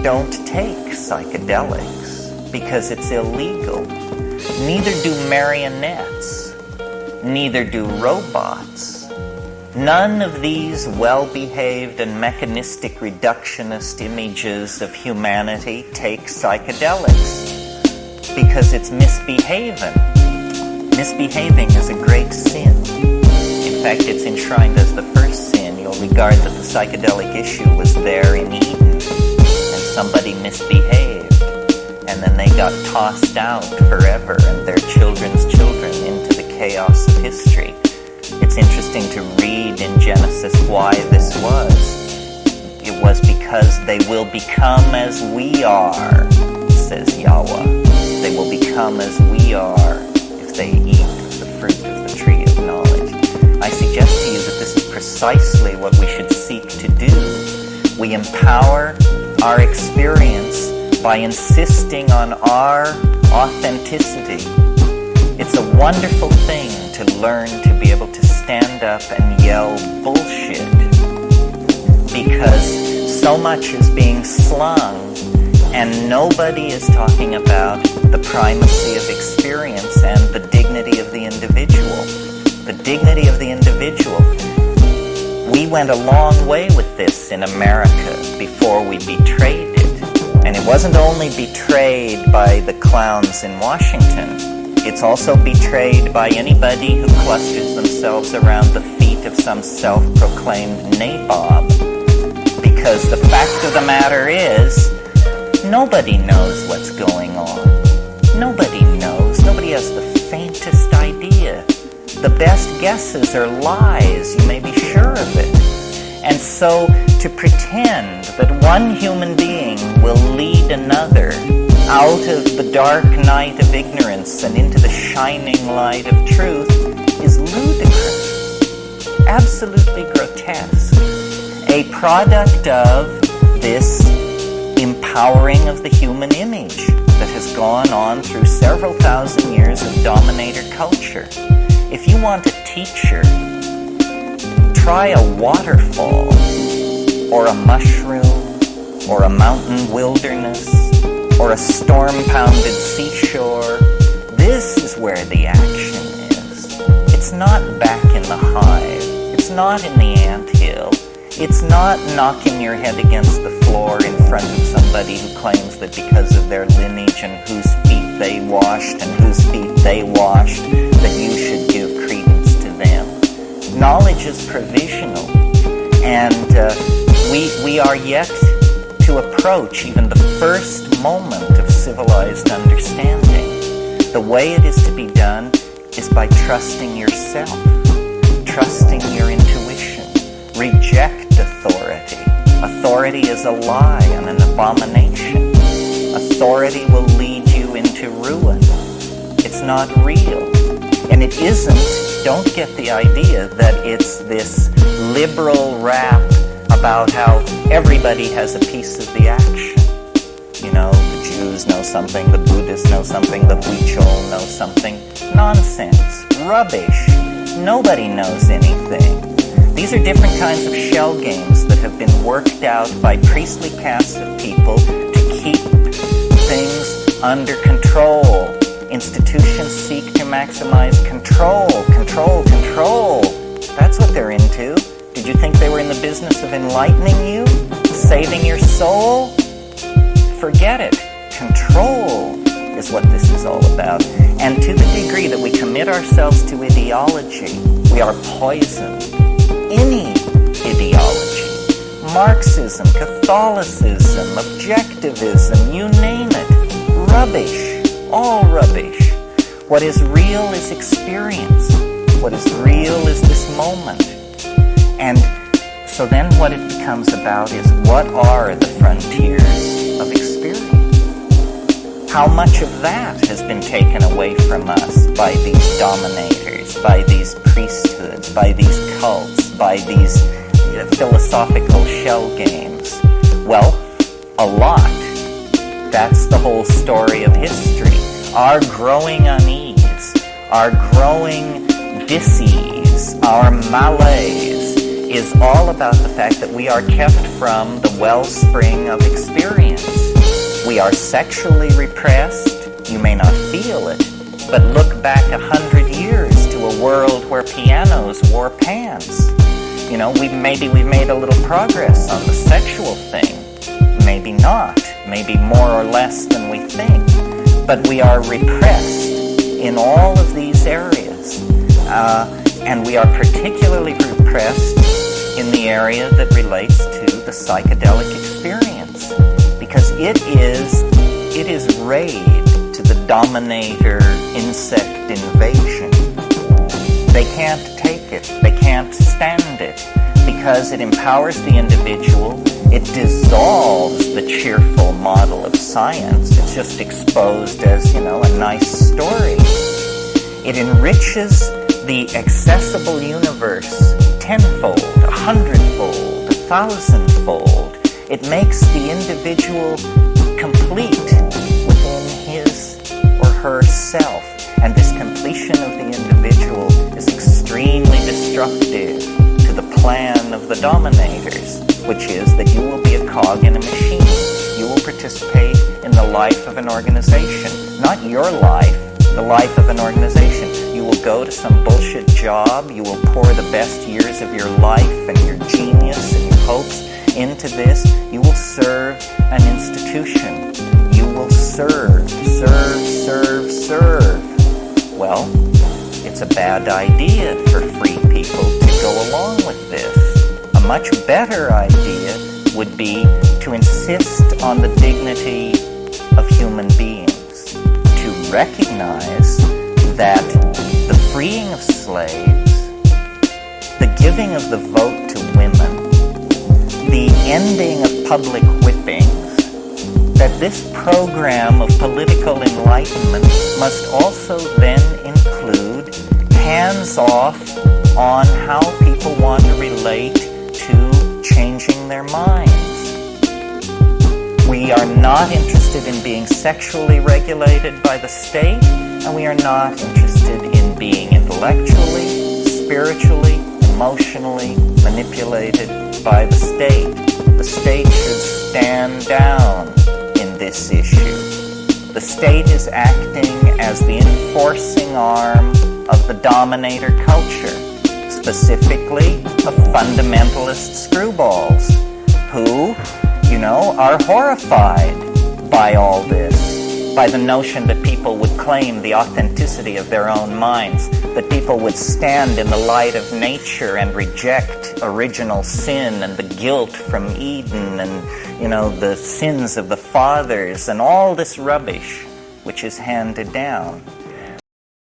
don't take psychedelics because it's illegal. Neither do marionettes. Neither do robots. None of these well-behaved and mechanistic reductionist images of humanity take psychedelics because it's misbehaving. Misbehaving is a great sin. In fact, it's enshrined as the first sin. You'll regard that the psychedelic issue was there in Eden, and somebody misbehaved, and then they got tossed out forever and their children's children into the chaos of history. It's interesting to read in Genesis why this was. It was because they will become as we are, says Yahweh. They will become as we are if they eat the fruit of the tree of knowledge. I suggest to you that this is precisely what we should seek to do. We empower our experience by insisting on our authenticity. It's a wonderful thing to learn to be able to stand up and yell bullshit, because so much is being slung and nobody is talking about the primacy of experience and the dignity of the individual. The dignity of the individual. We went a long way with this in America before we betrayed it. And it wasn't only betrayed by the clowns in Washington, it's also betrayed by anybody who clusters themselves around the feet of some self-proclaimed nabob. Because the fact of the matter is, nobody knows what's going on. Nobody knows. Nobody has the faintest idea. The best guesses are lies, you may be sure of it. And so to pretend that one human being will lead another out of the dark night of ignorance and into the shining light of truth is ludicrous, absolutely grotesque. A product of this empowering of the human image that has gone on through several thousand years of dominator culture. If you want a teacher, try a waterfall, or a mushroom, or a mountain wilderness, or a storm-pounded seashore. This is where the action is. It's not back in the hive. It's not in the anthill. It's not knocking your head against the floor in front of somebody who claims that because of their lineage and whose feet they washed and whose feet they washed, that you should give credence to them. Knowledge is provisional, and we are yet to approach even the first moment of civilized understanding. The way it is to be done is by trusting yourself, trusting your intuition. Reject authority. Authority is a lie and an abomination. Authority will lead you into ruin. It's not real. And it isn't, don't get the idea that it's this liberal rap about how everybody has a piece of the action. You know, the Jews know something, the Buddhists know something, the Huichol know something. Nonsense. Rubbish. Nobody knows anything. These are different kinds of shell games that have been worked out by priestly castes of people to keep things under control. Institutions seek to maximize control, control, control. That's what they're into. Did you think they were in the business of enlightening you? Saving your soul? Forget it. Control is what this is all about. And to the degree that we commit ourselves to ideology, we are poisoned. Any ideology, Marxism, Catholicism, objectivism, you name it, rubbish, all rubbish. What is real is experience. What is real is this moment. And so then what it becomes about is, what are the frontiers of experience? How much of that has been taken away from us by these dominators, by these priesthoods, by these cults, by these philosophical shell games? Well, a lot. That's the whole story of history. Our growing unease, our growing dis-ease, our malaise is all about the fact that we are kept from the wellspring of experience. We are sexually repressed. You may not feel it, but look back 100 years to a world where pianos wore pants. You know, we've made a little progress on the sexual thing. Maybe not. Maybe more or less than we think. But we are repressed in all of these areas. And we are particularly repressed in the area that relates to the psychedelic experience. Because it is raid to the dominator insect invasion. They can't take it. They can't stand it. Because it empowers the individual. It dissolves the cheerful model of science. It's just exposed as, a nice story. It enriches the accessible universe tenfold, 100-fold, 1,000-fold. It makes the individual complete within his or herself. And this completion of the individual is extremely destructive to the plan of the dominators, which is that you will be a cog in a machine. You will participate in the life of an organization. Not your life, the life of an organization. You will go to some bullshit job. You will pour the best years of your life and your genius and your hopes into this. You will serve an institution. You will serve. Well, it's a bad idea for free people to go along with this. A much better idea would be to insist on the dignity of human beings, to recognize that the freeing of slaves, the giving of the vote to women, the ending of public whippings, that this program of political enlightenment must also then include hands-off on how people want to relate to changing their minds. We are not interested in being sexually regulated by the state, and we are not interested in being intellectually, spiritually, emotionally manipulated by the state. The state should stand down in this issue. The state is acting as the enforcing arm of the dominator culture, specifically of fundamentalist screwballs, who, are horrified by all this, by the notion that people would claim the authenticity of their own minds, that people would stand in the light of nature and reject original sin and the guilt from Eden and, the sins of the fathers and all this rubbish which is handed down.